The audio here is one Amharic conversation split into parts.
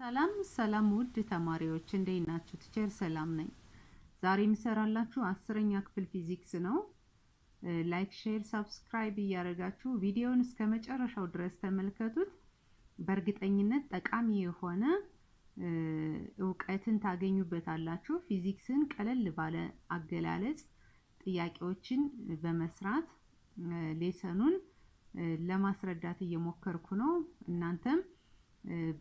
ሰላም ውድ ተማሪዎች እንዴት ናችሁ? ቲቸር ሰላም ነኝ። ዛሬ የምሰራላችሁ 10ኛ ክፍል ፊዚክስ ነው። ላይክ፣ ሼር፣ ሰብስክራይብ እያደረጋችሁ ቪዲዮውን እስከ መጨረሻው ድረስ ተመልከቱት። በእርግጠኝነት ጠቃሚ የሆነ እውቀትን ታገኙበታላችሁ። ፊዚክስን ቀለል ባለ አገላለጽ ጥያቄዎችን በመስራት ሌሰኑን ለማስረዳት እየሞከርኩ ነው። እናንተም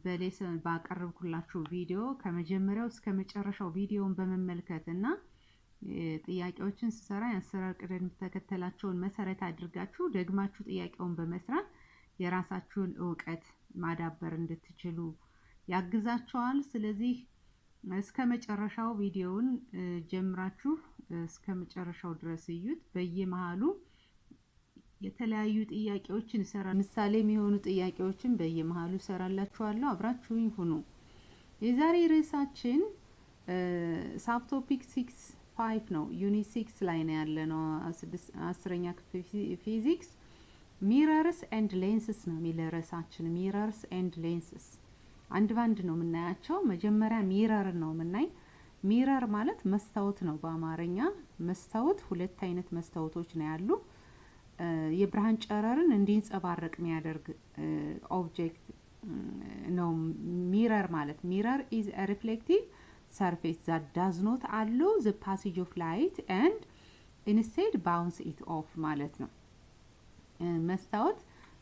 በሌሰን ባቀረብኩላችሁ ቪዲዮ ከመጀመሪያው እስከ መጨረሻው ቪዲዮውን በመመልከት እና ጥያቄዎችን ስሰራ የአሰራር ቅደም ተከተላቸውን መሰረት አድርጋችሁ ደግማችሁ ጥያቄውን በመስራት የራሳችሁን እውቀት ማዳበር እንድትችሉ ያግዛችኋል። ስለዚህ እስከ መጨረሻው ቪዲዮውን ጀምራችሁ እስከ መጨረሻው ድረስ እዩት። በየመሃሉ የተለያዩ ጥያቄዎችን ሰራ ምሳሌ የሚሆኑ ጥያቄዎችን በየመሃሉ ሰራላችኋለሁ። አብራችሁኝ ሁኑ። የዛሬ ርዕሳችን ሳብ ቶፒክ 6.5 ነው። ዩኒት 6 ላይ ነው ያለነው። 10ኛ ክፍል ፊዚክስ ሚረርስ ኤንድ ሌንስስ ነው የሚለው ርዕሳችን። ሚረርስ ኤንድ ሌንስስ አንድ ባንድ ነው የምናያቸው። መጀመሪያ ሚረር ነው የምናይ። ሚረር ማለት መስታወት ነው በአማርኛ። መስታወት ሁለት አይነት መስታወቶች ነው ያሉ። የብርሃን ጨረርን እንዲንጸባረቅ የሚያደርግ ኦብጀክት ነው ሚረር ማለት። ሚረር is a reflective surface that does not allow the passage of light and instead bounce it off ማለት ነው። መስታወት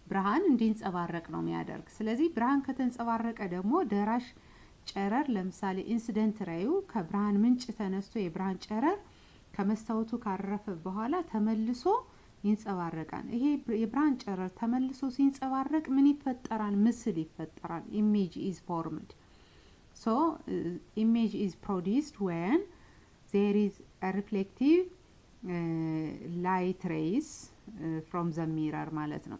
ብርሃን እንዲንጸባረቅ ነው የሚያደርግ። ስለዚህ ብርሃን ከተንጸባረቀ ደግሞ ደራሽ ጨረር ለምሳሌ ኢንሲደንት ሬዩ ከብርሃን ምንጭ ተነስቶ የብርሃን ጨረር ከመስታወቱ ካረፈ በኋላ ተመልሶ ይንጸባረቃል። ይሄ የብርሃን ጨረር ተመልሶ ሲንጸባረቅ ምን ይፈጠራል? ምስል ይፈጠራል። image is formed. So image is produced when there is a reflective light rays from the mirror ማለት ነው።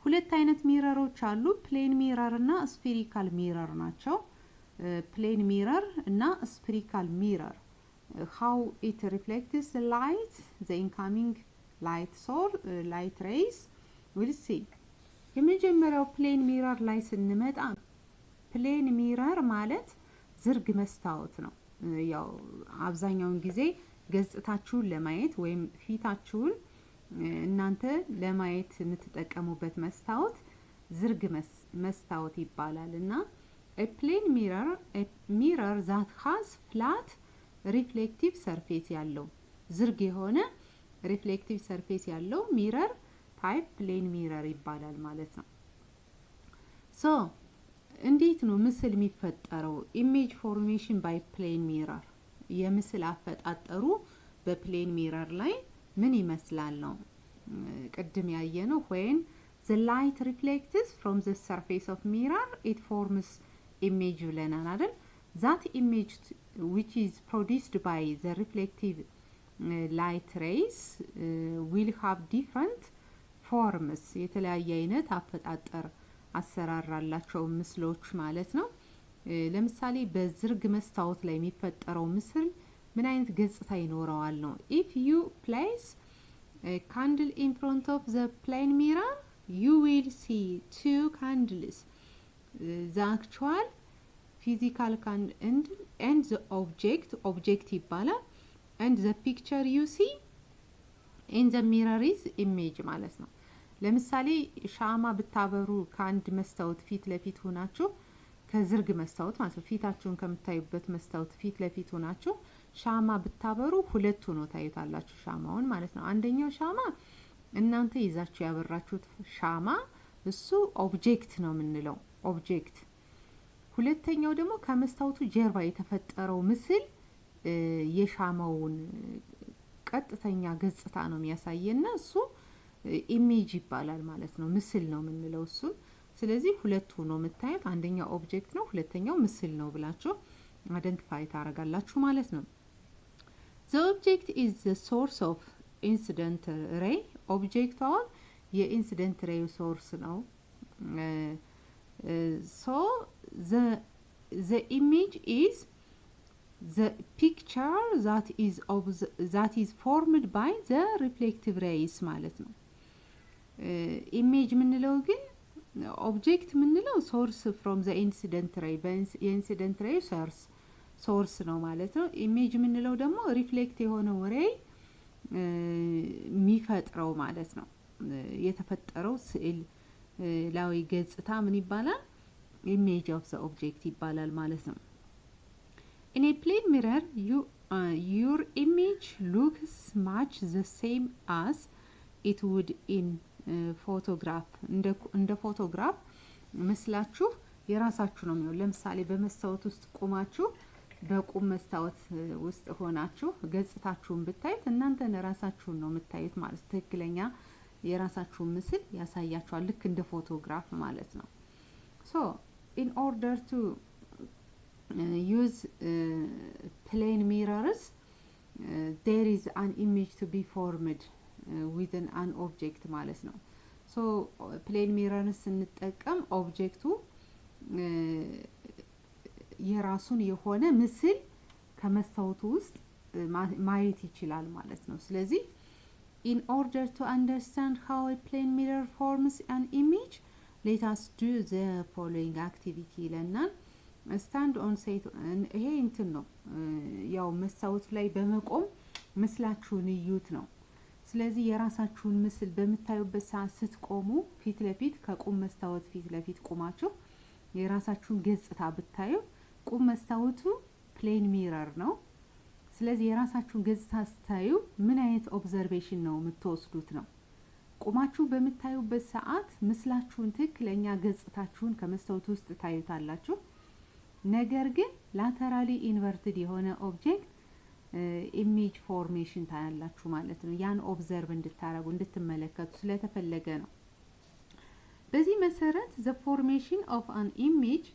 ሁለት አይነት ሚረሮች አሉ። ፕሌን ሚረር እና ስፌሪካል ሚረር ናቸው። ፕሌን ሚረር እና ስፌሪካል ሚረር how it reflects the light, the incoming light rays. we'll see. የመጀመሪያው ፕሌን ሚረር ላይ ስንመጣ ፕሌን ሚረር ማለት ዝርግ መስታወት ነው። ያው አብዛኛውን ጊዜ ገጽታችሁን ለማየት ወይም ፊታችሁን እናንተ ለማየት የምትጠቀሙበት መስታወት ዝርግ መስታወት ይባላል እና a plain mirror that has flat ሪፍሌክቲቭ ሰርፌስ ያለው ዝርግ የሆነ ሪፍሌክቲቭ ሰርፌስ ያለው ሚረር ታይፕ ፕሌን ሚረር ይባላል ማለት ነው። ሶ እንዴት ነው ምስል የሚፈጠረው? ኢሜጅ ፎርሜሽን ባይ ፕሌን ሚረር። የምስል አፈጣጠሩ በፕሌን ሚረር ላይ ምን ይመስላል ነው ቅድም ያየነው። when the light reflects from the surface of mirror it forms image ብለናል አይደል? that image which is produced by the reflective light rays will have different forms. የተለያየ አይነት አፈጣጠር አሰራር አላቸው ምስሎች ማለት ነው። ለምሳሌ በዝርግ መስታወት ላይ የሚፈጠረው ምስል ምን አይነት ገጽታ ይኖረዋል ነው። if you place a candle in front of the plane mirror you will see two candles. the actual physical candle and the object ይባላል and the picture you see in the mirror is image ማለት ነው። ለምሳሌ ሻማ ብታበሩ ከአንድ መስታወት ፊት ለፊት ሆናችሁ ከዝርግ መስታወት ማለት ነው ፊታችሁን ከምታዩበት መስታወት ፊት ለፊት ሆናችሁ ሻማ ብታበሩ ሁለት ሆኖ ታዩታላችሁ ሻማውን ማለት ነው። አንደኛው ሻማ እናንተ ይዛችሁ ያበራችሁት ሻማ እሱ ኦብጀክት ነው የምንለው ኦብጀክት። ሁለተኛው ደግሞ ከመስታወቱ ጀርባ የተፈጠረው ምስል የሻማውን ቀጥተኛ ገጽታ ነው የሚያሳየና እሱ ኢሜጅ ይባላል ማለት ነው። ምስል ነው የምንለው እሱ። ስለዚህ ሁለቱ ነው የምታዩት። አንደኛው ኦብጀክት ነው፣ ሁለተኛው ምስል ነው ብላችሁ አይደንቲፋይ ታደርጋላችሁ ማለት ነው። the object is the source of incident ray. ኦብጀክቱ የኢንሲደንት ሬይ ሶርስ ነው። so the image is the picture that is formed by the reflective rays ማለት ነው። ኢሜጅ ምንለው ግን ኦብጀክት ምንለው ሶርስ ፍሮም ዘ ኢንሲደንት ሬይ የኢንሲደንት ሬይ ሶርስ ነው ማለት ነው። ኢሜጅ ምንለው ደግሞ ሪፍሌክት የሆነው ሬይ የሚፈጥረው ማለት ነው። የተፈጠረው ስዕል ላዊ ገጽታ ምን ይባላል? ኢሜጅ ኦፍ ዘ ኦብጀክት ይባላል ማለት ነው። In a plane mirror, your image looks much the same as it would in photograph. እንደ ፎቶግራፍ መስላችሁ የራሳችሁ ነው የሚሆነው። ለምሳሌ በመስታወት ውስጥ ቆማችሁ በቁም መስታወት ውስጥ ሆናችሁ ገጽታችሁን ብታዩት እናንተ ራሳችሁን ነው የምታዩት ማለት ትክክለኛ የራሳችሁን ምስል ያሳያችኋል ልክ እንደ ፎቶግራፍ ማለት ነው። So in order to use plane mirrors, there is an image to be formed within an object ማለት ነው። So plane mirrors ስንጠቀም ኦብጀክቱ የራሱን የሆነ ምስል ከመስታወቱ ውስጥ ማየት ይችላል ማለት ነው። ስለዚህ in order to understand how a plane mirror forms an image, let us do the following activity ለናል stand on set ይሄ እንትን ነው ያው መስታወት ላይ በመቆም ምስላችሁን እዩት ነው። ስለዚህ የራሳችሁን ምስል በመታዩበት ሰዓት ስትቆሙ ፊት ለፊት ከቁም መስታወት ፊት ለፊት ቆማችሁ የራሳችሁን ገጽታ ብታዩ ቁም መስታወቱ ፕሌን ሚረር ነው። ስለዚህ የራሳችሁን ገጽታ ስታዩ ምን አይነት ኦብዘርቬሽን ነው የምትወስዱት ነው። ቆማችሁ በመታዩበት ሰዓት ምስላችሁን ትክክለኛ ገጽታችሁን ከመስታወቱ ውስጥ ታዩታላችሁ። ነገር ግን ላተራሊ ኢንቨርትድ የሆነ ኦብጀክት ኢሜጅ ፎርሜሽን ታያላችሁ ማለት ነው። ያን ኦብዘርቭ እንድታረጉ እንድትመለከቱ ስለተፈለገ ነው። በዚህ መሰረት the formation of an image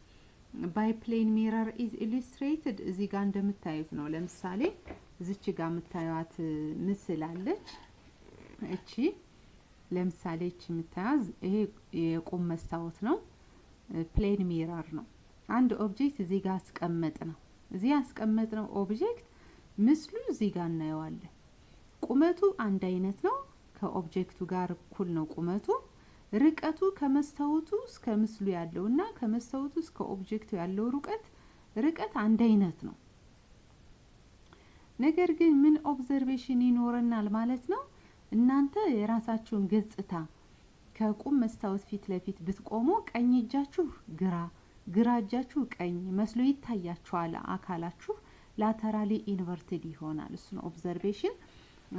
by plane mirror is illustrated እዚህ ጋር እንደምታዩት ነው። ለምሳሌ እዚች ጋር የምታዩት ምስል አለች። እቺ ለምሳሌ እቺ የምታያዝ ይሄ የቁም መስታወት ነው። ፕሌን ሚረር ነው። አንድ ኦብጀክት እዚህ ጋር አስቀመጥ ነው። እዚህ ያስቀመጥነው ኦብጀክት ምስሉ እዚህ ጋር እናየዋለን። ቁመቱ አንድ አይነት ነው። ከኦብጀክቱ ጋር እኩል ነው ቁመቱ። ርቀቱ ከመስታወቱ እስከ ምስሉ ያለውና ከመስታወቱ እስከ ኦብጀክቱ ያለው ርቀት አንድ አይነት ነው። ነገር ግን ምን ኦብዘርቬሽን ይኖርናል ማለት ነው? እናንተ የራሳችሁን ገጽታ ከቁም መስታወት ፊት ለፊት ብትቆሙ ቀኝ እጃችሁ ግራ እጃችሁ ቀኝ መስሎ ይታያችኋል። አካላችሁ ላተራሊ ኢንቨርትድ ይሆናል። እሱን ኦብዘርቬሽን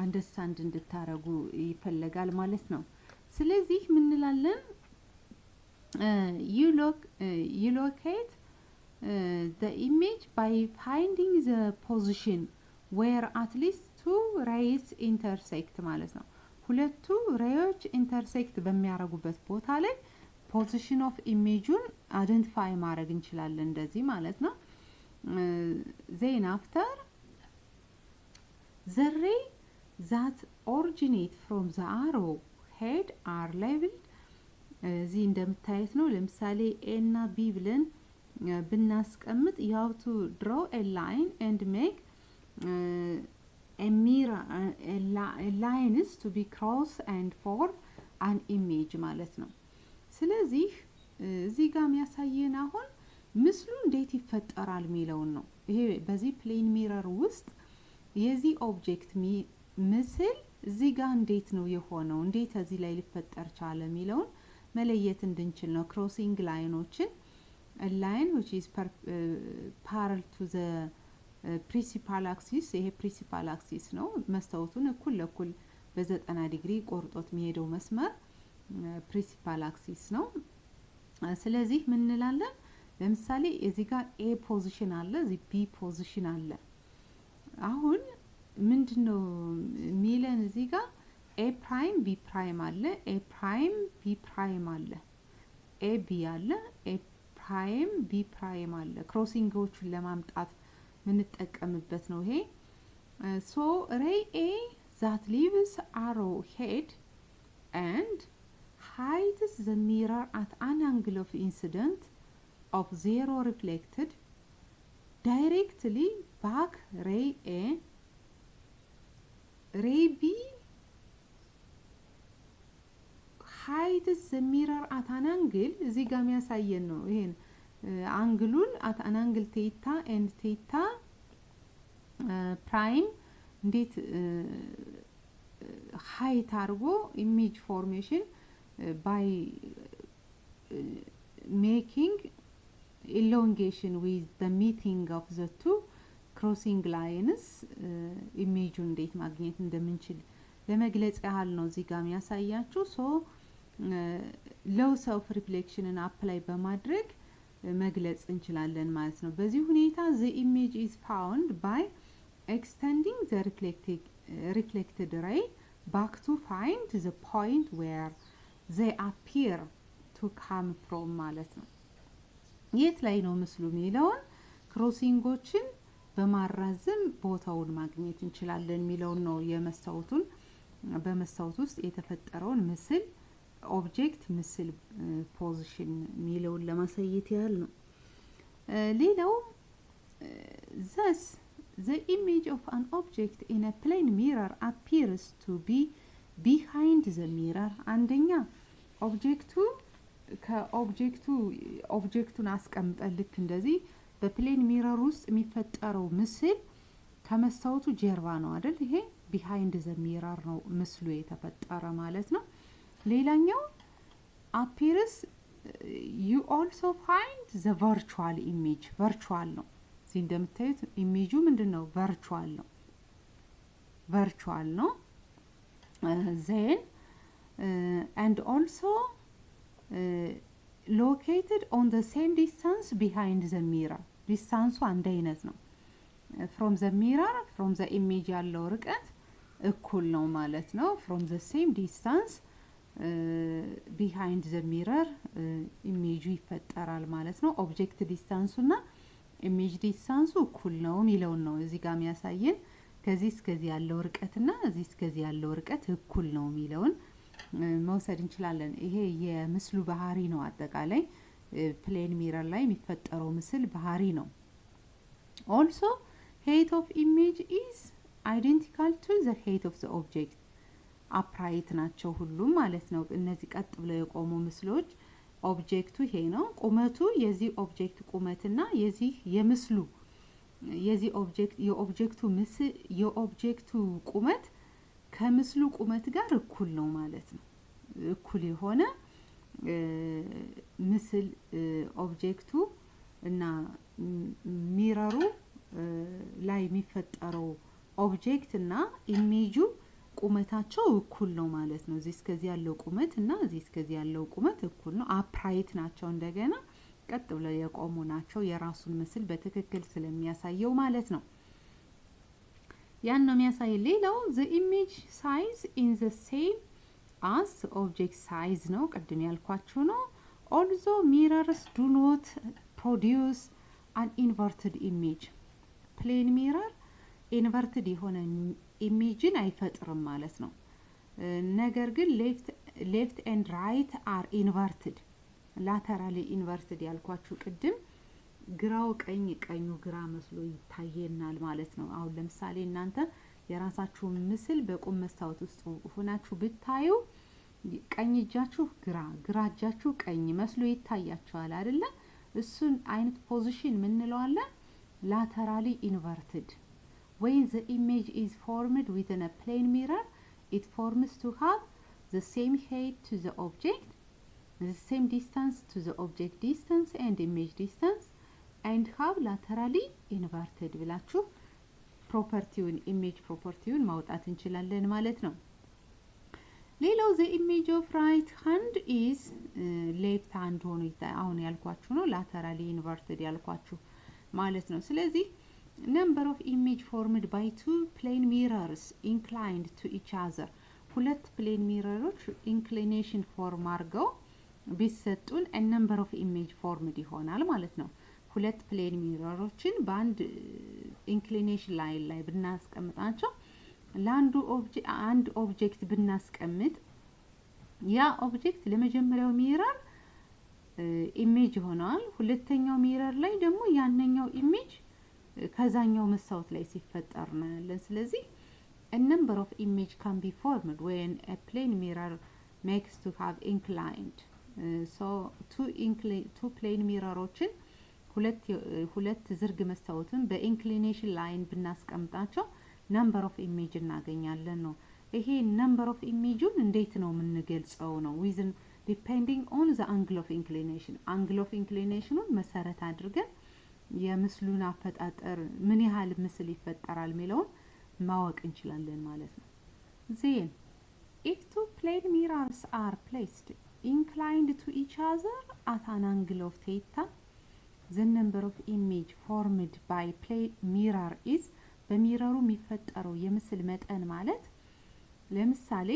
አንደርስታንድ እንድታረጉ ይፈልጋል ማለት ነው። ስለዚህ ምን እንላለን? you locate the image by finding the position where at least two rays intersect ማለት ነው። ሁለቱ ሬዮች ኢንተርሴክት በሚያረጉበት ቦታ ላይ ፖዚሽን ኦፍ ኢሜጁን አይደንቲፋይ ማድረግ እንችላለን እንደዚህ ማለት ነው። then after the ray that originate from the arrow head are labeled እዚህ እንደምታዩት ነው። ለምሳሌ a እና b ብለን ብናስቀምጥ you have to draw a line and make a mirror a line is to be cross and form an image ማለት ነው። ስለዚህ እዚህ ጋር የሚያሳየን አሁን ምስሉ እንዴት ይፈጠራል የሚለውን ነው። ይሄ በዚህ ፕሌን ሚረር ውስጥ የዚህ ኦብጀክት ምስል እዚህ ጋር እንዴት ነው የሆነው እንዴት እዚህ ላይ ሊፈጠር ቻለ የሚለውን መለየት እንድንችል ነው። ክሮሲንግ ላይኖችን a line which is parallel to the principal axis ይሄ principal axis ነው። መስታወቱን እኩል ለኩል በ90 ዲግሪ ቆርጦት የሚሄደው መስመር principal axis ነው። ስለዚህ ምን እንላለን? ለምሳሌ እዚህ ጋር a ፖዚሽን አለ፣ እዚህ b ፖዚሽን አለ። አሁን ምንድነው ሚለን እዚህ ጋር a prime b prime አለ፣ a prime b prime አለ፣ a b አለ፣ a prime b prime አለ። ክሮሲንጎቹን ለማምጣት ምንጠቀምበት ነው ይሄ። so ray a that leaves arrow head and hides the mirror at an angle of incident of 0 reflected directly back ray A. Ray B heights the mirror at an angle እዚህ ጋር የሚያሳየን ነው ይሄን አንግሉን at an angle theta and theta prime እንዴት height አድርጎ image formation by making elongation with the meeting of the two crossing lines ኢሜጁን እንዴት ማግኘት እንደምንችል ለመግለጽ ያህል ነው እዚህ ጋር የሚያሳያችሁ ሶ loss of reflection and apply በማድረግ መግለጽ እንችላለን ማለት ነው በዚህ ሁኔታ the image is found by extending the reflected ray back to find the point where they appear to come from ማለት ነው የት ላይ ነው ምስሉ የሚለውን ክሮሲንጎችን በማራዘም ቦታውን ማግኘት እንችላለን የሚለውን ነው የመስታወቱን በመስታወት ውስጥ የተፈጠረውን ምስል ኦብጀክት ምስል ፖዚሽን የሚለውን ለማሳየት ያህል ነው ሌላው thus the image of an object in a plane mirror appears to be behind the mirror አንደኛ ኦብጀክቱን አስቀምጠን ልክ እንደዚህ በፕሌን ሚረር ውስጥ የሚፈጠረው ምስል ከመስታወቱ ጀርባ ነው አይደል ይሄ behind the mirror ነው ምስሉ የተፈጠረ ማለት ነው ሌላኛው appears you also find the virtual image virtual ነው እዚህ እንደምታዩት ኢሜጁ ምንድነው virtual ነው then and also located on the same distance behind the mirror distance አንድ አይነት ነው from the mirror from the image ያለው ርቀት እኩል ነው ማለት ነው from the same distance behind the mirror ኢሜጁ ይፈጠራል ማለት ነው ኦብጀክት ዲስታንሱና ኢሜጅ ዲስታንሱ እኩል ነው የሚለውን ነው እዚህ ጋር የሚያሳየን ከዚህ እስከዚህ ያለው ርቀትና እዚህ እስከዚህ ያለው ርቀት እኩል ነው የሚለውን መውሰድ እንችላለን ይሄ የምስሉ ባህሪ ነው አጠቃላይ ፕሌን ሚረር ላይ የሚፈጠረው ምስል ባህሪ ነው also height of image is identical to the height of the object upright ናቸው ሁሉም ማለት ነው እነዚህ ቀጥ ብለው የቆሙ ምስሎች ኦብጀክቱ ይሄ ነው ቁመቱ የዚህ ኦብጀክት ቁመትና የዚህ የምስሉ የዚህ የኦብጀክቱ ቁመት ከምስሉ ቁመት ጋር እኩል ነው ማለት ነው እኩል የሆነ ምስል ኦብጀክቱ እና ሚረሩ ላይ የሚፈጠረው ኦብጀክት እና ኢሜጁ ቁመታቸው እኩል ነው ማለት ነው እዚህ እስከዚህ ያለው ቁመት እና እዚህ እስከዚህ ያለው ቁመት እኩል ነው አፕራይት ናቸው እንደገና ቀጥ ብለው የቆሙ ናቸው የራሱን ምስል በትክክል ስለሚያሳየው ማለት ነው ያን ነው የሚያሳይ ሌላው the image size in the same as object size ነው ቀድም ያልኳችሁ ነው also mirrors do not produce an inverted image plane mirror inverted የሆነ ኢሜጅን አይፈጥርም ማለት ነው ነገር ግን left and right are inverted laterally inverted ያልኳችሁ ቅድም ግራው ቀኙ ግራ መስሎ ይታየናል ማለት ነው አሁን ለምሳሌ እናንተ የራሳችሁ ምስል በቁም መስታወት ውስጥ ሆናችሁ ብታዩ ቀኝ እጃችሁ ግራ እጃችሁ ቀኝ መስሎ ይታያችኋል አይደለ እሱን አይነት ፖዚሽን ምን እንለዋለን laterally inverted when the image is formed within a plane mirror it forms to have the same height to the object the same distance to the object distance and image distance and have laterally inverted ብላችሁ ፕሮፐርቲውን ኢሜጅ ፕሮፐርቲውን ማውጣት እንችላለን ማለት ነው ሌላው the image of right hand is left hand ሆኖ አሁን ያልኳችሁ ነው laterally inverted ያልኳችሁ ማለት ነው ስለዚህ number of image formed by two plane mirrors inclined to each other ሁለት plane mirrors inclination form አድርገው ቢሰጡን a number of image formed ይሆናል ማለት ነው ሁለት ፕሌን ሚረሮችን በአንድ ኢንክሊኔሽን ላይን ላይ ብናስቀምጣቸው አንድ ኦብጀክት ብናስቀምጥ ያ ኦብጀክት ለመጀመሪያው ሚረር ኢሜጅ ሆኗል ሁለተኛው ሚረር ላይ ደግሞ ያንኛው ኢሜጅ ከዛኛው መስታወት ላይ ሲፈጠር ነው ያለን ስለዚህ a number of image can be formed when a plane mirror makes to have inclined so two plane mirrorዎችን ሁለት ዝርግ መስታወትን በኢንክሊኔሽን ላይን ብናስቀምጣቸው number of image እናገኛለን ነው። ይሄ number of imageን እንዴት ነው የምንገልጸው ነው? within depending on the angle of inclination angle of inclinationን መሰረት አድርገን የምስሉን አፈጣጠር ምን ያህል ምስል ይፈጠራል የሚለውን ማወቅ እንችላለን ማለት ነው። then if two plane mirrors are placed inclined to each other at an angle of theta the number of image formed by plane mirror is በሚረሩ የሚፈጠረው የምስል መጠን ማለት ለምሳሌ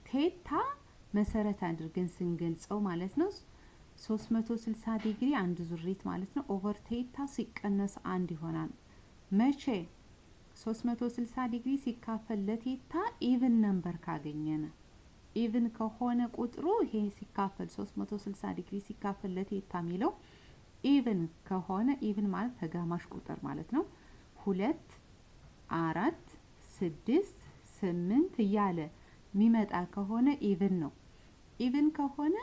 ቴታ መሰረት አድርገን ስንገልጸው ማለት ነው 360 ዲግሪ አንድ ዙሪት ማለት ነው ኦቨር ቴታ ሲቀነስ አንድ ይሆናል። መቼ 360 ዲግሪ ሲካፈል ለቴታ ኢቭን ነምበር ካገኘነ ኢቭን ከሆነ ቁጥሩ ይሄ ሲካፈል 360 ዲግሪ ሲካፈል ለቴታ የሚለው ኢቭን ከሆነ ኢቭን ማለት ተጋማሽ ቁጥር ማለት ነው 2 4 6 8 እያለ የሚመጣ ከሆነ ኢቭን ነው። ኢቭን ከሆነ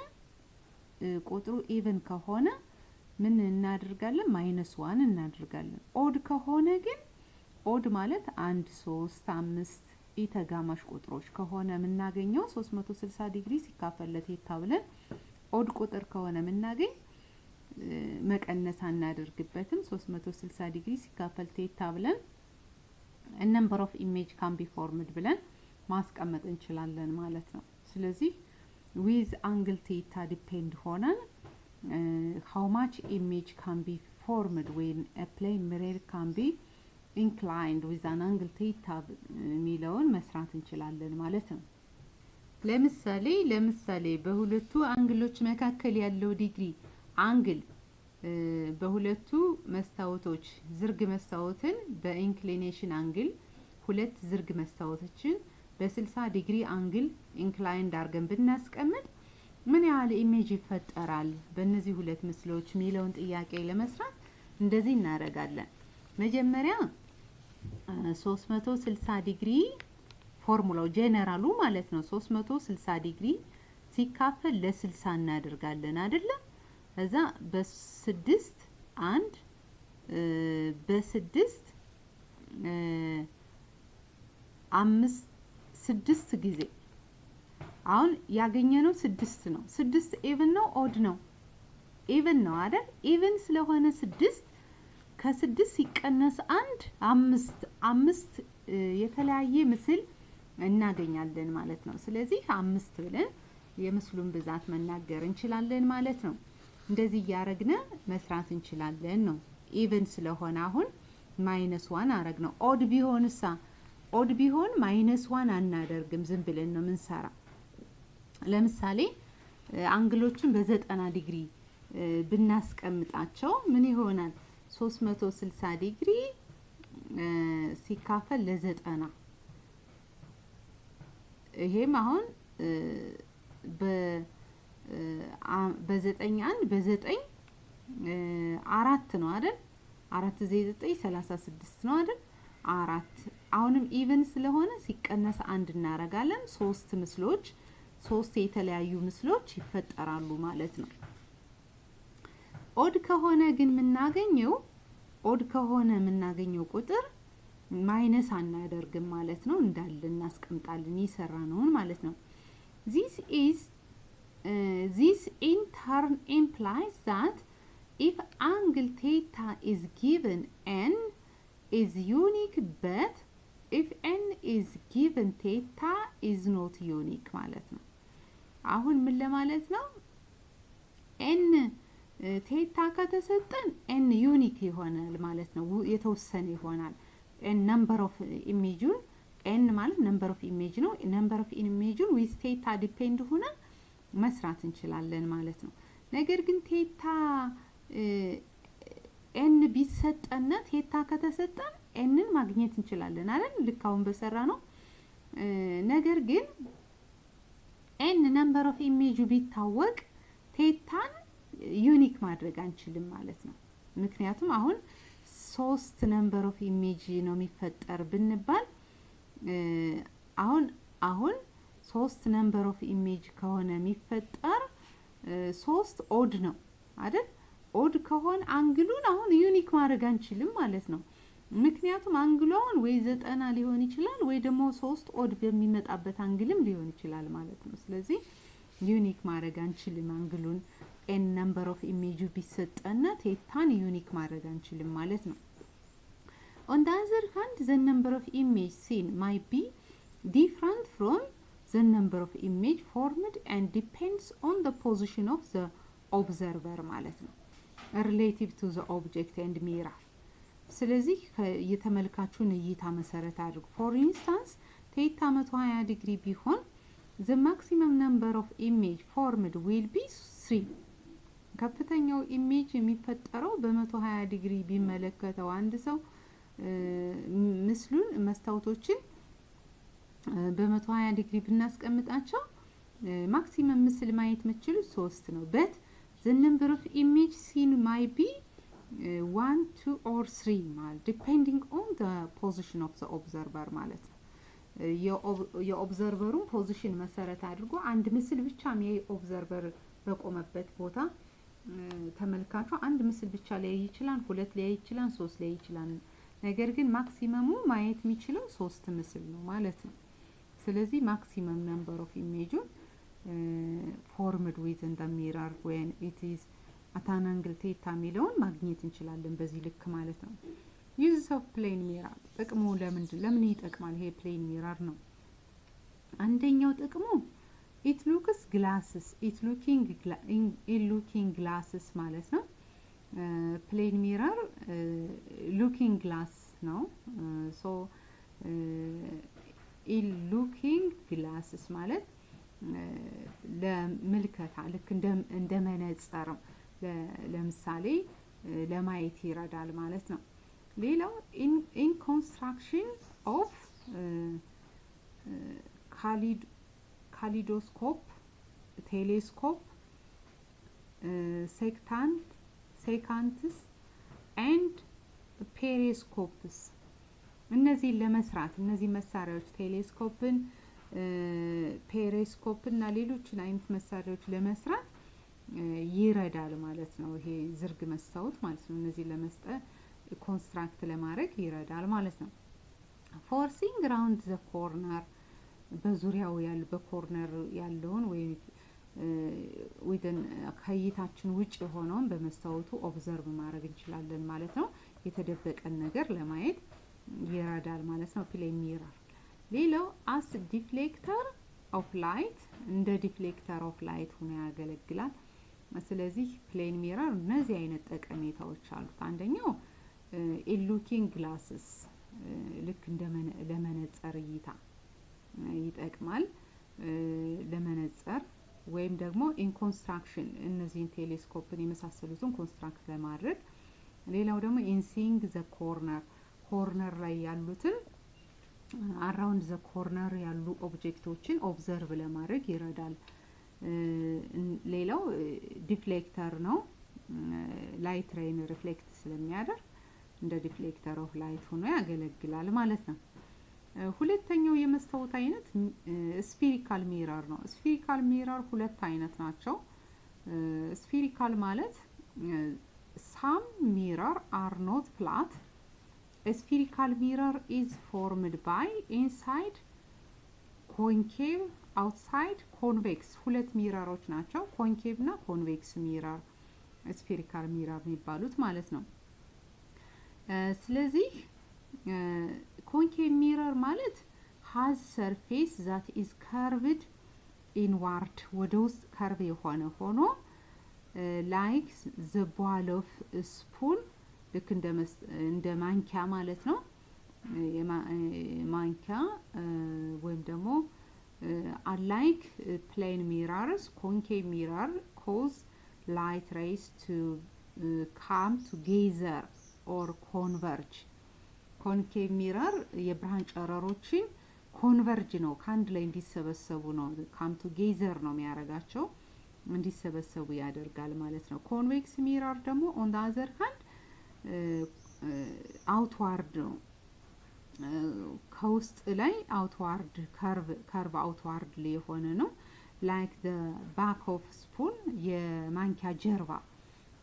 ቁጥሩ ኢቭን ከሆነ ምን እናደርጋለን? -1 እናደርጋለን። ኦድ ከሆነ ግን ኦድ ማለት 1 3 5 ኢተጋማሽ ቁጥሮች ከሆነ የምናገኘው 360 ዲግሪ ሲካፈል ለቴታ ብለን ኦድ ቁጥር ከሆነ የምናገኝ መቀነስ አናደርግበትም 360 ዲግሪ ሲካፈል ቴታ ብለን number of image can be formed ብለን ማስቀመጥ እንችላለን ማለት ነው። ስለዚህ with angle theta depend ሆነን how much image can be formed when a plane mirror can be inclined with an angle theta የሚለውን መስራት እንችላለን ማለት ነው። ለምሳሌ በሁለቱ አንግሎች መካከል ያለው ዲግሪ አንግል በሁለቱ መስታወቶች ዝርግ መስታወትን በኢንክሊኔሽን አንግል ሁለት ዝርግ መስታወቶችን በ60 ዲግሪ አንግል ኢንክላይንድ አድርገን ብናስቀምጥ ምን ያህል ኢሜጅ ይፈጠራል በእነዚህ ሁለት ምስሎች የሚለውን ጥያቄ ለመስራት እንደዚህ እናደርጋለን። መጀመሪያ 360 ዲግሪ ፎርሙላው ጄነራሉ ማለት ነው 360 ዲግሪ ሲካፈል ለ60 እናደርጋለን አይደለ? ከዛ በ6 1 በ6 5 6 ጊዜ አሁን ያገኘነው 6 ነው። 6 ኢቭን ነው ኦድ ነው? ኢቭን ነው አይደል? ኢቭን ስለሆነ 6 ከ6 ሲቀነስ 1 5 የተለያየ ምስል እናገኛለን ማለት ነው። ስለዚህ 5 ብለን የምስሉን ብዛት መናገር እንችላለን ማለት ነው። እንደዚህ ያረግነ መስራት እንችላለን ነው። ኢቭን ስለሆነ አሁን -1 አረግነው። ኦድ ቢሆንሳ ኦድ ቢሆን -1 አናደርግም ዝም ብለን ነው ምንሰራ። ለምሳሌ አንግሎችን በ90 ዲግሪ ብናስቀምጣቸው ምን ይሆናል? 360 ዲግሪ ሲካፈል ለ90 ይሄም አሁን በ9 በ9 4 ነው አይደል? 4 9 36 ነው አይደል? 4 አሁንም ኢቭን ስለሆነ ሲቀነስ 1 እናረጋለን። 3 ምስሎች 3 የተለያዩ ምስሎች ይፈጠራሉ ማለት ነው። ኦድ ከሆነ ግን የምናገኘው ቁጥር ማይነስ አናደርግም ማለት ነው። እንዳለ እናስቀምጣለን ይሰራነውን ማለት ነው። This in turn implies that if angle theta is given n is unique, but if n is given theta is not unique ማለት ነው። አሁን ምን ለማለት ነው? n ቴታ ከተሰጠን n ዩኒክ ይሆናል ማለት ነው። የተወሰነ ይሆናል። n number of image n ማለት number of image ነው። number of image with theta depend ሆነ መስራት እንችላለን ማለት ነው። ነገር ግን ቴታ n ቢሰጠን ቴታ ከተሰጠን nን ማግኘት እንችላለን አይደል? ልክ አሁን በሰራ ነው። ነገር ግን n number of image ቢታወቅ ቴታን ዩኒክ ማድረግ አንችልም ማለት ነው። ምክንያቱም አሁን 3 number of image ነው የሚፈጠር ብንባል አሁን አሁን 3 ነምበር ኦፍ ኢሜጅ ከሆነ የሚፈጠር 3 ኦድ ነው አይደል? ኦድ ከሆነ አንግሉን አሁን ዩኒክ ማድረግ አንችልም ማለት ነው። ምክንያቱም አንግሉን ወይ 90 ሊሆን ይችላል ወይ ደግሞ 3 ኦድ በሚመጣበት አንግልም ሊሆን ይችላል ማለት ነው። ስለዚህ ዩኒክ ማድረግ አንችልም አንግሉን ኤን ነምበር ኦፍ ኢሜጅ ቢሰጠና ቴታን ዩኒክ ማድረግ አንችልም ማለት ነው። On the other hand, the number of image seen might be different from the number of image formed and depends on the position of the observer ማለት ነው relative to the object and mirror። ስለዚህ የተመልካቹን እይታ መሰረት አድርጉ። for instance ቴታ 120 ዲግሪ ቢሆን the maximum number of image formed will be 3። ከፍተኛው ኢሜጅ የሚፈጠረው በ120 ዲግሪ ቢመለከተው አንድ ሰው ምስሉን መስታወቶችን በ120 ዲግሪ ብናስቀምጣቸው ማክሲመም ምስል ማየት የምትችሉ 3 ነው። but the number of image seen might be 1 2 or 3 ማለት depending on the position of the observer ማለት ነው። የኦብዘርቨሩን ፖዚሽን መሰረት አድርጎ አንድ ምስል ብቻ የሚያይ ኦብዘርቨር በቆመበት ቦታ ተመልካቹ አንድ ምስል ብቻ ላይ ይችላል፣ 2 ላይ ይችላል፣ 3 ላይ ይችላል። ነገር ግን ማክሲመሙ ማየት የሚችለው 3 ምስል ነው ማለት ነው። ስለዚህ ማክሲመም ነምበር ኦፍ ኢሜጁን formed within the mirror when it is at an angle theta ሚለውን ማግኘት እንችላለን በዚህ ልክ ማለት ነው። use of plane mirror ጥቅሙ ለምን ይጠቅማል? ይሄ plane mirror ነው። አንደኛው ጥቅሙ it looking glasses ማለት ነው። plane mirror looking glass ነው። so looking glasses ማለት ለምልከታ ልክ እንደ መነጽር ለምሳሌ ለማየት ይረዳል ማለት ነው። ሌላው in construction of kaleidoscope telescope secants and periscopes እነዚህ ለመስራት እነዚህ መሳሪያዎች ቴሌስኮፕን ፔሪስኮፕን እና ሌሎችን አይነት መሳሪያዎች ለመስራት ይረዳል ማለት ነው። ይሄ ዝርግ መስታወት ማለት ነው። እነዚህ ለመስጠት ኮንስትራክት ለማድረግ ይረዳል ማለት ነው። forcing around the corner በዙሪያው ያለ በኮርነር ያለውን ወይ within ከይታችን ውጭ የሆነውን በመስታወቱ ኦብዘርቭ ማድረግ እንችላለን ማለት ነው። የተደበቀን ነገር ለማየት ይረዳል ማለት ነው plane mirror። ሌላው as deflector of light እንደ deflector of light ሆኖ ያገለግላል። ስለዚህ plane mirror እነዚህ አይነት ጠቀሜታዎች አሉት። አንደኛው looking glasses ልክ እንደ ለመነጽር እይታ ይጠቅማል። ለመነጽር ወይም ደግሞ in construction እነዚህን ቴሌስኮፕን የመሳሰሉትን ኮንስትራክት ለማድረግ። ሌላው ደግሞ in seeing the ኮርነር ላይ ያሉትን around the corner ያሉ ኦብጀክቶችን ኦብዘርቭ ለማድረግ ይረዳል። ሌላው ዲፍሌክተር ነው። ላይት ሬይን ሪፍሌክት ስለሚያደርግ እንደ ዲፍሌክተር ኦፍ ላይት ሆኖ ያገለግላል ማለት ነው። ሁለተኛው የመስታወት አይነት ስፌሪካል ሚረር ነው። ስፌሪካል ሚረር ሁለት አይነት ናቸው። ስፌሪካል ማለት some mirror are not flat. A spherical mirror is formed by inside concave outside convex ሁለት ሚረሮች ናቸው። ኮንኬቭ እና ኮንቬክስ ሚረር ስፌሪካል ሚረር የሚባሉት ማለት ነው። ስለዚህ concave mirror ማለት has surface that is curved inward ወደ ውስጥ ከርቭ የሆነ ሆኖ like the ball of a spoon ልክ እንደ ማንኪያ ማለት ነው። ማንኪያ ወይም ደግሞ unlike plane mirrors concave mirror cause light rays to come together or converge. concave mirror የብርሃን ጨረሮችን ኮንቨርጅ ነው ካንድ ላይ እንዲሰበሰቡ ነው come together ነው የሚያረጋቸው እንዲሰበሰቡ ያደርጋል ማለት ነው። convex mirror ደግሞ on the other hand outward ነው ከውስጥ ላይ አውትዋርድ ከርቭ አውትዋርድ ላይ የሆነ ነው። ላይክ ዘ ባክ ኦፍ ስፑን የማንኪያ ጀርባ።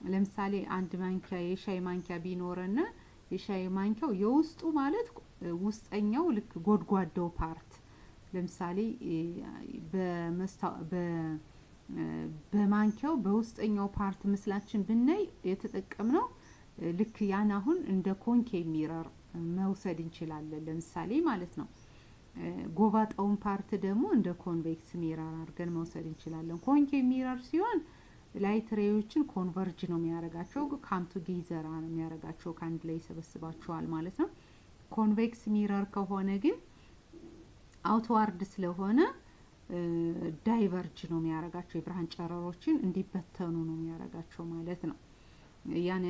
ለምሳሌ አንድ ማንኪያ የሻይ ማንኪያ ቢኖርና የሻይ ማንኪያው የውስጡ ማለት ውስጠኛው ልክ ጎድጓዳው ፓርት ለምሳሌ በማንኪያው በውስጠኛው ፓርት ምስላችን ብናይ የተጠቀምነው ልክ ያን አሁን እንደ ኮንኬቭ ሚረር መውሰድ እንችላለን ለምሳሌ ማለት ነው። ጎባጣውን ፓርት ደግሞ እንደ ኮንቬክስ ሚረር አድርገን መውሰድ እንችላለን። ኮንኬቭ ሚረር ሲሆን ላይት ሬዎችን ኮንቨርጅ ነው የሚያደርጋቸው፣ ካም ቱጌዘር ነው የሚያደርጋቸው፣ ከአንድ ላይ ይሰበስባቸዋል ማለት ነው። ኮንቬክስ ሚረር ከሆነ ግን አውትዋርድ ስለሆነ ዳይቨርጅ ነው የሚያደርጋቸው፣ የብርሃን ጨረሮችን እንዲበተኑ ነው የሚያደርጋቸው ማለት ነው። ያን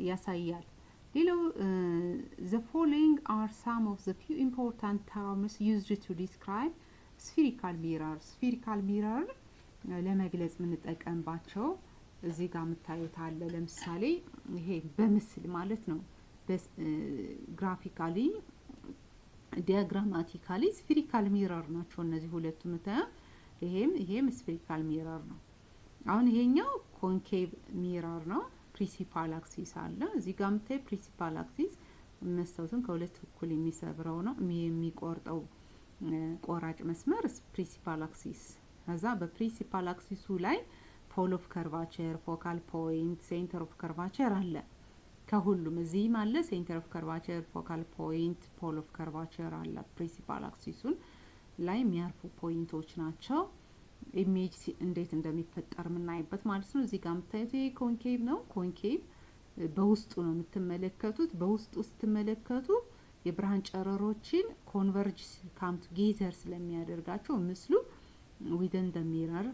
ያሳያል። ሌላው the following are some of the few important terms used to describe spherical mirror. spherical mirror ለመግለጽ የምንጠቀምባቸው እዚህ ጋር የምታዩት አለ። ለምሳሌ ይሄ በምስል ማለት ነው። ግራፊካሊ ዲያግራማቲካሊ ስፊሪካል ሚረር ናቸው እነዚህ ሁለቱ የምታዩ። ይሄም ስፊሪካል ሚረር ነው። አሁን ይሄኛው ኮንኬቭ ሚረር ነው። ፕሪንሲፓል አክሲስ አለ እዚህ ጋር የምታዩ ፕሪንሲፓል አክሲስ መስታወቱን ከሁለት እኩል የሚሰብረው ነው የሚቆርጠው ቆራጭ መስመር ፕሪንሲፓል አክሲስ። ከዛ በፕሪንሲፓል አክሲሱ ላይ ፖል ኦፍ ከርቫቸር፣ ፎካል ፖይንት፣ ሴንተር ኦፍ ከርቫቸር አለ። ከሁሉም እዚህም አለ ሴንተር ኦፍ ከርቫቸር፣ ፎካል ፖይንት፣ ፖል ኦፍ ከርቫቸር አለ። ፕሪንሲፓል አክሲሱን ላይ የሚያርፉ ፖይንቶች ናቸው። ኢሜጅ እንዴት እንደሚፈጠር የምናይበት ማለት ነው። እዚህ ጋር የምታዩት ይሄ ኮንኬቭ ነው። ኮንኬቭ በውስጡ ነው የምትመለከቱት። በውስጡ ስትመለከቱ የብርሃን ጨረሮችን ኮንቨርጅ ካም ቱጌዘር ስለሚያደርጋቸው ምስሉ ዊዘን ዘ ሚረር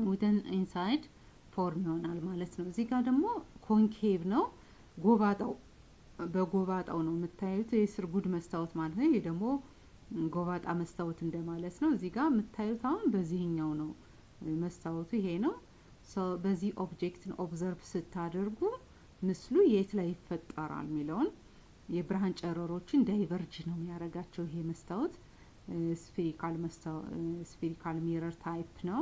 ዊዘን ኢንሳይድ ፎርም ይሆናል ማለት ነው። እዚህ ጋር ደግሞ ኮንኬቭ ነው። ጎባጣው በጎባጣው ነው የምታዩት። የስርጉድ መስታወት ማለት ነው። ይሄ ደግሞ ጎባጣ መስታወት እንደማለት ነው። እዚህ ጋር የምታዩት አሁን በዚህኛው ነው መስታወቱ ይሄ ነው። በዚህ ኦብጀክትን ኦብዘርቭ ስታደርጉ ምስሉ የት ላይ ይፈጠራል የሚለውን የብርሃን ጨረሮችን ዳይቨርጅ ነው የሚያደርጋቸው። ይሄ መስታወት ስፌሪካል ሚረር ታይፕ ነው።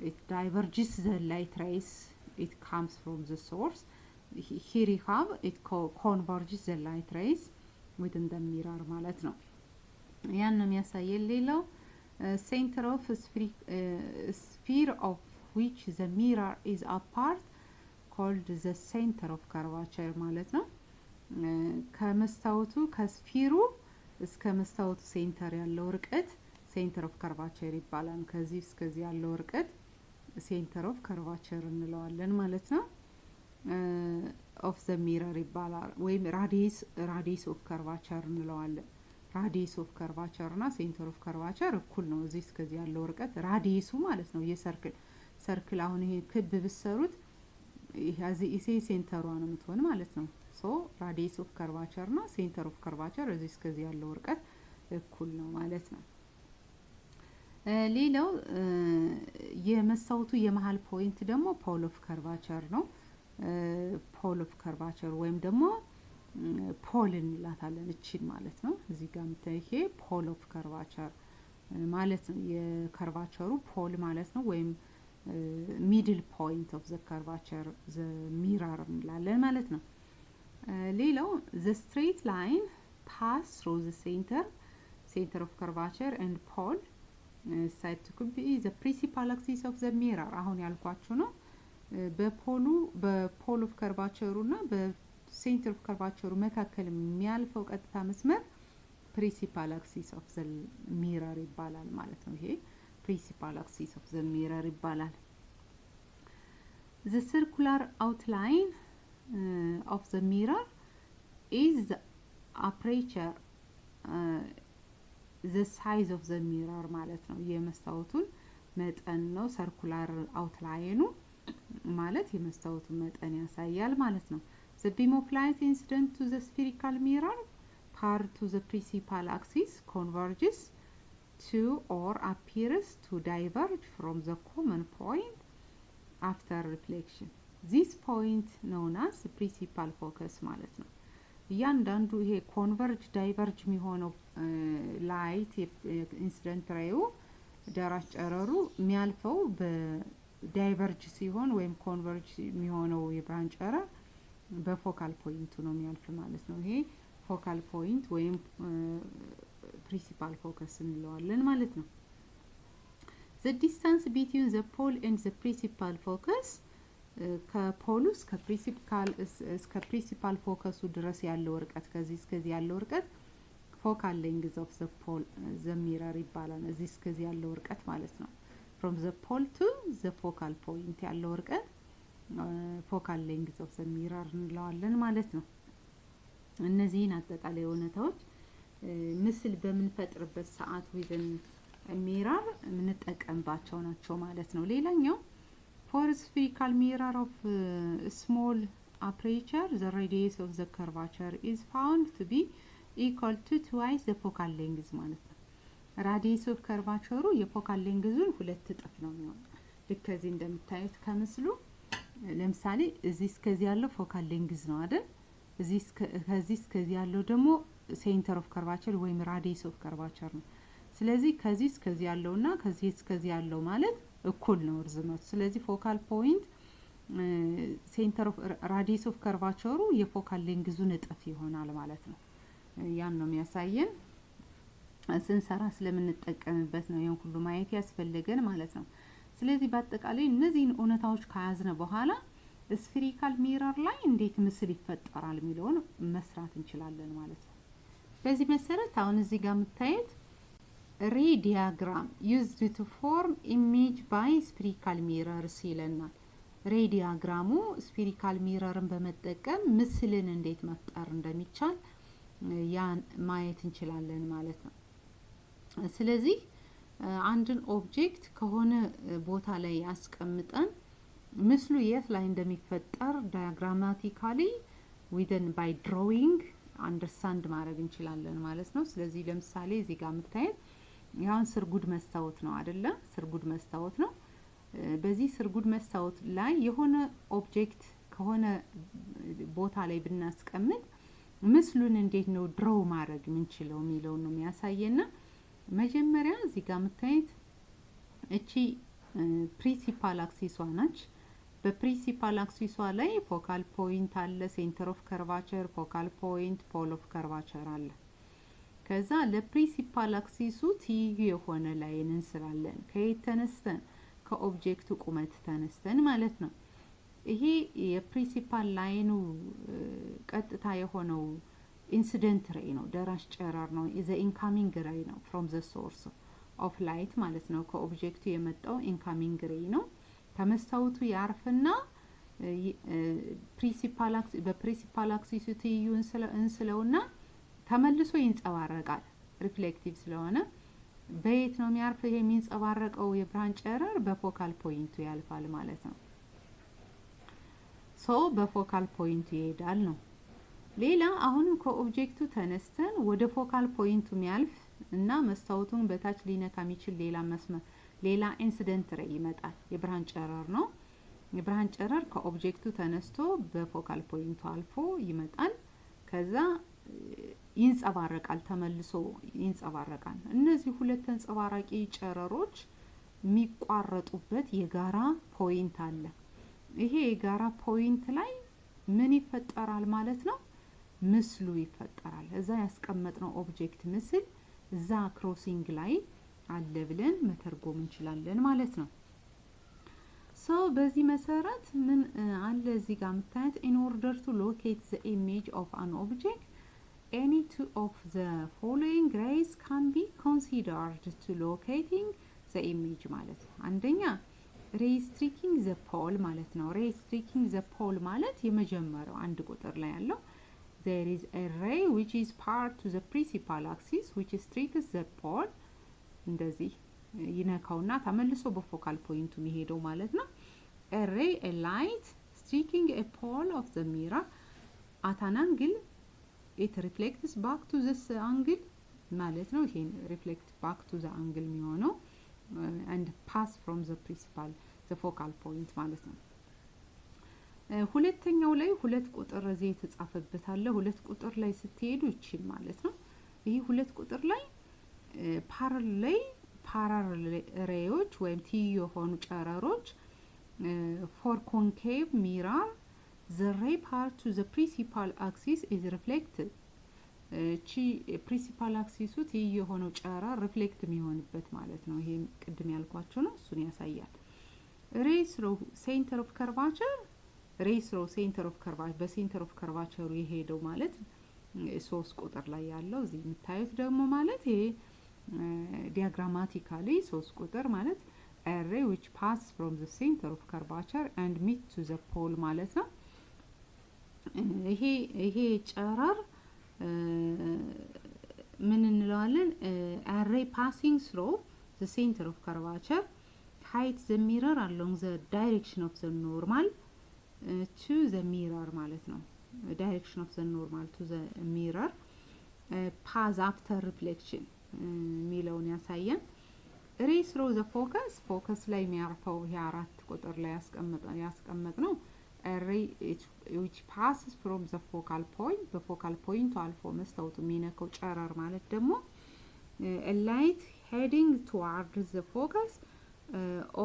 it diverges the light rays, it comes from the source. Here you have it converges the light rays within the mirror ማለት ነው። ያን ነው የሚያሳየን። ሌላው center of sphere of which the mirror is a part called the center of curvature ማለት ነው። ከመስታወቱ ከስፊሩ እስከ መስታወቱ ሴንተር ያለው ርቀት ሴንተር ኦፍ ከርቫቸር ይባላል። ከዚህ እስከዚህ ያለው ርቀት ሴንተር ኦፍ ከርቫቸር እንለዋለን ማለት ነው። ኦፍ ዘ ሚረር ይባላል ወይም ራዲየስ ኦፍ ከርቫቸር እንለዋለን። ራዲየስ ኦፍ ከርቫቸር እና ሴንተር ኦፍ ከርቫቸር እኩል ነው። እዚህ እስከዚህ ያለው ርቀት ራዲየሱ ማለት ነው። የሰርክል አሁን ይሄ ክብ ብሰሩት ይሄ ሴንተሯ ነው የምትሆን ማለት ነው። ሶ ራዲየስ ኦፍ ከርቫቸር እና ሴንተር ኦፍ ከርቫቸር እዚህ እስከዚህ ያለው ርቀት እኩል ነው ማለት ነው። ሌላው የመስታወቱ የመሃል ፖይንት ደግሞ ፖል ኦፍ ከርቫቸር ነው። ፖል ኦፍ ከርቫቸር ወይም ደግሞ ፖል እንላታለን እቺን ማለት ነው። እዚህ ጋር የምታዩት ይሄ ፖል ኦፍ ከርቫቸር ማለት ነው። የከርቫቸሩ ፖል ማለት ነው ወይም ሚድል ፖይንት ኦፍ ዘ ከርቫቸር ዘ ሚረር እንላለን ማለት ነው። ሌላው the straight line pass through the center of curvature and pole side to be the principal axis of the mirror አሁን ያልኳችሁ ነው። በፖል ኦፍ ከርቫቸሩ እና በሴንተር ኦፍ ከርቫቸሩ መካከል የሚያልፈው ቀጥታ መስመር principal axis of the mirror ይባላል ማለት ነው። ይሄ principal axis of the mirror ይባላል። the circular outline of the mirror is the aperture the size of the mirror ማለት ነው። የመስታወቱን መጠን ነው። ሰርኩላር አውትላይኑ ማለት የመስታወቱን መጠን ያሳያል ማለት ነው። the beam of light incident to the spherical mirror part to the principal axis converges to or appears to diverge from the common point after reflection. This point known as principal focus ማለት ነው። እያንዳንዱ ይሄ ኮንቨርጅ ዳይቨርጅ የሚሆነው ላይት ኢንሲደንት ሬው ደራሽ ጨረሩ የሚያልፈው በዳይቨርጅ ሲሆን ወይም ኮንቨርጅ የሚሆነው የብርሃን ጨረር በፎካል ፖይንቱ ነው የሚያልፍ ማለት ነው። ይሄ ፎካል ፖይንት ወይም ፕሪንሲፓል ፎከስ እንለዋለን ማለት ነው። the distance between the pole and the principal focus ከፖሉ እስከ ፕሪንሲፓል ፎከሱ ድረስ ያለው ርቀት ከዚህ እስከዚህ ያለው ርቀት ፎካል ሌንግዝ ኦፍ ዘ ፖል ዘ ሚረር ይባላል። እዚህ እስከዚህ ያለው ርቀት ማለት ነው። from the pole to the focal point ያለው ርቀት ፎካል ሌንግዝ ኦፍ ዘ ሚረር እንለዋለን ማለት ነው። እነዚህን አጠቃላይ እውነታዎች ምስል በምንፈጥርበት ሰዓት within ሚረር የምንጠቀምባቸው ናቸው ማለት ነው። ሌላኛው for spherical mirror of small aperture the radius of the curvature is found to be equal to twice the focal length ማለት ነው። radius of curvature የፎካል ሌንግዙን ሁለት እጥፍ ነው የሚሆነው። ልክ ከዚህ እንደምታዩት ከምስሉ ለምሳሌ እዚህ እስከዚህ ያለው ፎካል ሌንግዝ ነው አይደል? ከዚህ እስከዚህ ያለው ደግሞ ሴንተር ኦፍ ከርቫቸር ወይም radius of curvature ነው። ስለዚህ ከዚህ እስከዚህ ያለውና ከዚህ እስከዚህ ያለው ማለት እኩል ነው ርዝመቱ። ስለዚህ ፎካል ፖይንት ሴንተር ኦፍ radius of curvature የፎካል ሌንግዙን እጥፍ ይሆናል ማለት ነው። ያን ነው የሚያሳየን። ስንሰራ ስለምንጠቀምበት ነው ይሄን ሁሉ ማየት ያስፈልገን ማለት ነው። ስለዚህ በአጠቃላይ እነዚህን እውነታዎች ከያዝነ በኋላ ስፌሪካል ሚረር ላይ እንዴት ምስል ይፈጠራል የሚለውን መስራት እንችላለን ማለት ነው። በዚህ መሰረት አሁን እዚህ ጋር የምታዩት ሬ ዲያግራም used to form image by spherical mirrors ይለናል። ሬ ዲያግራሙ ስፌሪካል ሚረርን በመጠቀም ምስልን እንዴት መፍጠር እንደሚቻል ያን ማየት እንችላለን ማለት ነው። ስለዚህ አንድን ኦብጀክት ከሆነ ቦታ ላይ ያስቀምጠን ምስሉ የት ላይ እንደሚፈጠር ዳያግራማቲካሊ within by drawing አንደርስታንድ ማድረግ እንችላለን ማለት ነው። ስለዚህ ለምሳሌ እዚህ ጋር የምታዩት ያን ስርጉድ መስታወት ነው አይደለ? ስርጉድ መስታወት ነው። በዚህ ስርጉድ መስታወት ላይ የሆነ ኦብጀክት ከሆነ ቦታ ላይ ብናስቀምጥ ምስሉን እንዴት ነው ድሮው ማድረግ የምንችለው የሚለው ነው የሚያሳየና መጀመሪያ እዚህ ጋር የምታዩት እቺ ፕሪንሲፓል አክሲሷ ነች። በፕሪንሲፓል አክሲሷ ላይ ፎካል ፖይንት አለ፣ ሴንተር ኦፍ ከርቫቸር፣ ፎካል ፖይንት፣ ፖል ኦፍ ከርቫቸር አለ። ከዛ ለፕሪንሲፓል አክሲሱ ትይዩ የሆነ ላይን እንስላለን። ከየት ተነስተን? ከኦብጀክቱ ቁመት ተነስተን ማለት ነው። ይሄ የፕሪንሲፓል ላይኑ ቀጥታ የሆነው ኢንሲደንት ሬይ ነው፣ ደራሽ ጨረር ነው። ዘ ኢንካሚንግ ሬይ ነው from the source of light ማለት ነው። ከኦብጀክቱ የመጣው ኢንካሚንግ ሬይ ነው። ከመስታወቱ ያርፍና በፕሪንሲፓል አክሲሱ ትይዩ እንስለውና ተመልሶ ይንጸባረቃል። ሪፍሌክቲቭ ስለሆነ በየት ነው የሚያርፈው? ይሄ የሚንጸባረቀው የብርሃን ጨረር በፎካል ፖይንቱ ያልፋል ማለት ነው። ሶ በፎካል ፖይንቱ ይሄዳል ነው። ሌላ አሁንም ከኦብጀክቱ ተነስተን ወደ ፎካል ፖይንቱ የሚያልፍ እና መስታወቱን በታች ሊነካ የሚችል ሌላ ኢንሲደንት ሬይ ይመጣል። የብርሃን ጨረር ነው። የብርሃን ጨረር ከኦብጀክቱ ተነስቶ በፎካል ፖይንቱ አልፎ ይመጣል። ከዛ ይንጸባረቃል፣ ተመልሶ ይንጸባረቃል። እነዚህ ሁለት ተንጸባራቂ ጨረሮች የሚቋረጡበት የጋራ ፖይንት አለ። ይሄ የጋራ ፖይንት ላይ ምን ይፈጠራል ማለት ነው? ምስሉ ይፈጠራል። እዛ ያስቀመጥነው ኦብጀክት ምስል እዛ ክሮሲንግ ላይ አለ ብለን መተርጎም እንችላለን ማለት ነው። ሶ በዚህ መሰረት ምን አለ እዚህ ጋር የምታዩት in order to locate the image of an object any two of the following rays can be considered to locating the image ማለት ነው። አንደኛ ray striking the pole ማለት ነው። ray striking the pole ማለት የመጀመሪያው አንድ ቁጥር ላይ ያለው there is a ray which is part to the principal axis which strikes the pole እንደዚህ ይነካውና ተመልሶ በፎካል ፖይንቱ የሚሄደው ማለት ነው። a ray a light striking a pole of the mirror at an angle it reflects back to this angle ማለት ነው። ይሄን reflect back to the angle የሚሆነው and pass from the principal the focal point ማለት ነው። ሁለተኛው ላይ ሁለት ቁጥር እዚህ የተጻፈበት አለ። ሁለት ቁጥር ላይ ስትሄዱ ይችል ማለት ነው። ይሄ ሁለት ቁጥር ላይ ፓራሌል ሬዎች ወይም ትይዩ የሆኑ ጨረሮች for concave mirror the ray part to the principal axis is reflected principal axis ትይዩ የሆነው ጨረር ሪፍሌክት የሚሆንበት ማለት ነው። ይሄ ቅድም ያልኳችሁ ነው። እሱን ያሳያል። ray through center of curvature በሴንተር ኦፍ ከርቫቸሩ የሄደው ማለት 3 ቁጥር ላይ ያለው እዚህ የምታዩት ደግሞ ማለት ይሄ ዲያግራማቲካሊ 3 ቁጥር ማለት a ray which passes from the center of curvature and meet to the pole ማለት ነው። ይሄ ጨረር ምን እንለዋለን? a ray passing through the center of curvature hits the mirror along the direction of the normal to the mirror ማለት ነው። direction of the normal to the mirror pass after reflection ሚለውን ያሳያል። ray through the focus ላይ የሚያርፈው የአራት ቁጥር ላይ ያስቀመጥ ነው። a ray which passes from the focal point በፎካል ፖይንቱ አልፎ መስታወቱ የሚነካው ጨረር ማለት ደግሞ a light heading towards the focus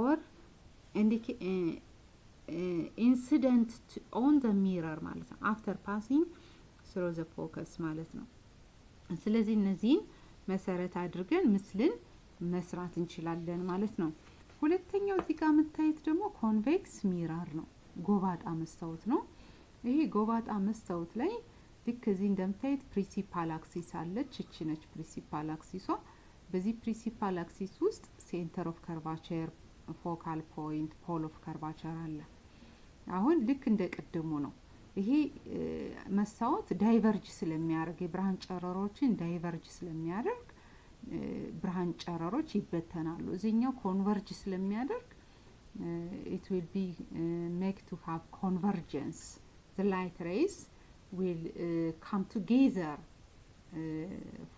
or incident on the mirror ማለት ነው after passing through the focus ማለት ነው። ስለዚህ እነዚህን መሰረት አድርገን ምስልን መስራት እንችላለን ማለት ነው። ሁለተኛው እዚህ ጋር የምታዩት ደግሞ ኮንቬክስ ሚረር ነው። ጎባጣ መስታወት ነው። ይሄ ጎባጣ መስታወት ላይ ልክ እዚህ እንደምታዩት ፕሪንሲፓል አክሲስ አለች። እቺ ነች ፕሪንሲፓል አክሲሷ። በዚህ ፕሪንሲፓል አክሲስ ውስጥ ሴንተር ኦፍ ከርቫቸር፣ ፎካል ፖይንት፣ ፖል ኦፍ ከርቫቸር አለ። አሁን ልክ እንደ ቅድሙ ነው። ይሄ መስታወት ዳይቨርጅ ስለሚያደርግ የብርሃን ጨረሮችን ዳይቨርጅ ስለሚያደርግ ብርሃን ጨረሮች ይበተናሉ። እዚህኛው ኮንቨርጅ ስለሚያደርግ it will be make to have convergence. The light rays will come together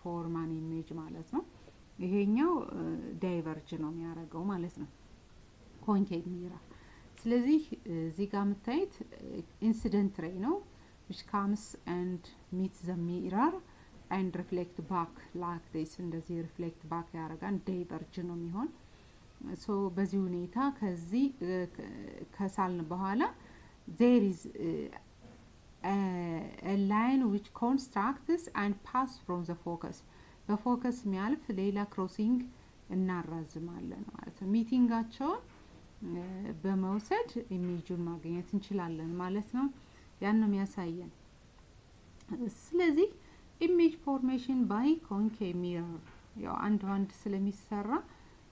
form an image ማለት ነው። ይሄኛው ዳይቨርጅ ነው የሚያደርገው ማለት ነው ኮንኬቭ ሚረር። ስለዚህ እዚህ ጋር የምታዩት ኢንሲደንት ሬይ ነው which comes and meets the mirror and reflect back like this እንደዚህ reflect back ያደርጋል። ዳይቨርጅ ነው የሚሆን so በዚህ ሁኔታ ከዚህ ከሳልን በኋላ there is a line which constructs and pass from the focus በፎከስ የሚያልፍ ሌላ ክሮሲንግ እናራዝማለን ማለት ነው። ሚቲንጋቸውን በመውሰድ ኢሜጁን ማግኘት እንችላለን ማለት ነው። ያን ነው የሚያሳየን። ስለዚህ ኢሜጅ ፎርሜሽን ባይ ኮንኬቭ ሚረር ያው አንድ ስለሚሰራ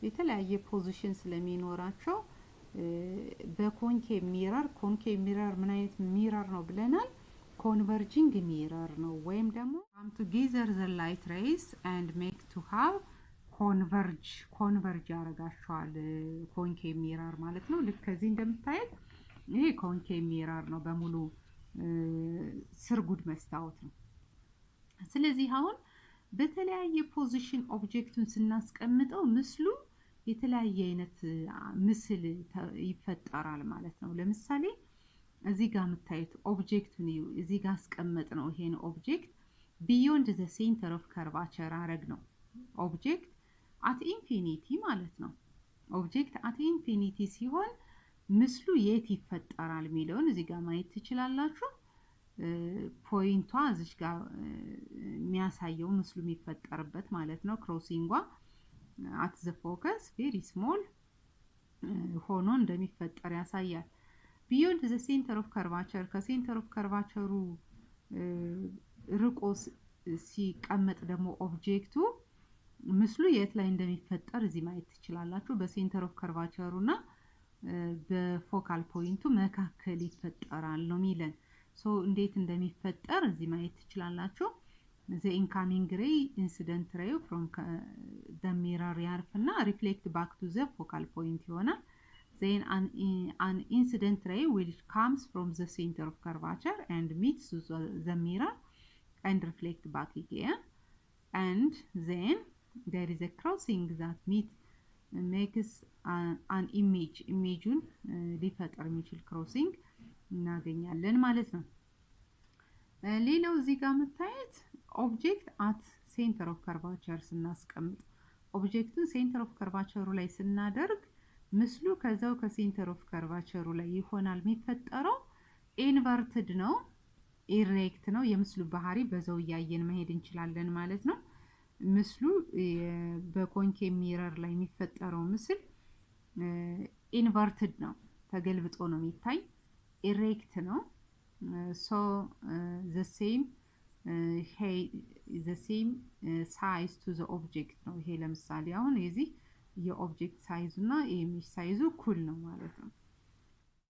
የተለያየ ፖዚሽን ስለሚኖራቸው በኮንኬቭ ሚረር ምን አይነት ሚረር ነው ብለናል? ኮንቨርጂንግ ሚረር ነው ወይም ደግሞ come together the light rays and make to have ኮንቨርጅ ያደርጋቸዋል ኮንኬቭ ሚረር ማለት ነው። ልክ ከዚህ እንደምታዩት ይሄ ኮንኬቭ ሚረር ነው በሙሉ ስርጉድ መስታወት ነው። ስለዚህ አሁን በተለያየ ፖዚሽን ኦብጀክቱን ስናስቀምጠው ምስሉ የተለያየ አይነት ምስል ይፈጠራል ማለት ነው። ለምሳሌ እዚህ ጋር የምታዩት ኦብጀክቱን እዚህ ጋር አስቀመጥ ነው። ይሄን ኦብጀክት ቢዮንድ ዘ ሴንተር ኦፍ ከርቫቸር አረግ ነው። ኦብጀክት አት ኢንፊኒቲ ማለት ነው። ኦብጀክት አት ኢንፊኒቲ ሲሆን ምስሉ የት ይፈጠራል የሚለውን እዚህ ጋር ማየት ትችላላችሁ። ፖይንቷ እዚህ ጋር የሚያሳየው ምስሉ የሚፈጠርበት ማለት ነው። ክሮሲንጓ at the focus very small ሆኖ እንደሚፈጠር ያሳያል። beyond the center of curvature ከሴንተር ኦፍ ከርቫቸሩ ርቆ ሲቀመጥ ደግሞ ኦብጀክቱ ምስሉ የት ላይ እንደሚፈጠር እዚህ ማየት ትችላላችሁ። በሴንተር ኦፍ ከርቫቸሩና በፎካል ፖይንቱ መካከል ይፈጠራል ነው የሚለን። ሶ እንዴት እንደሚፈጠር እዚህ ማየት ትችላላችሁ። the incoming ray incident ray from the mirror ያርፍና reflect back to the focal point ይሆናል። then an incident ray which comes from the center of curvature and meets the mirror and reflect back again, and then there is a crossing that makes an imageን ሊፈጠር የሚችል crossing እናገኛለን ማለት ነው። ሌላው እዚህ ጋር የምታዩት ኦብጀክት አት ሴንተር ኦፍ ከርቫቸር ስናስቀምጥ ኦብጀክቱን ሴንተር ኦፍ ከርቫቸሩ ላይ ስናደርግ ምስሉ ከዛው ከሴንተር ኦፍ ከርቫቸሩ ላይ ይሆናል የሚፈጠረው። ኢንቨርትድ ነው፣ ኢሬክት ነው። የምስሉ ባህሪ በዛው ያየን መሄድ እንችላለን ማለት ነው። ምስሉ በኮንኬቭ ሚረር ላይ የሚፈጠረው ምስል ኢንቨርትድ ነው፣ ተገልብጦ ነው የሚታይ። ኢሬክት ነው። ሶ the same size to the object ነው። ይሄ ለምሳሌ አሁን የዚህ የኦብጀክት ሳይዙ እና የኢሜጅ ሳይዙ እኩል ነው ማለት ነው።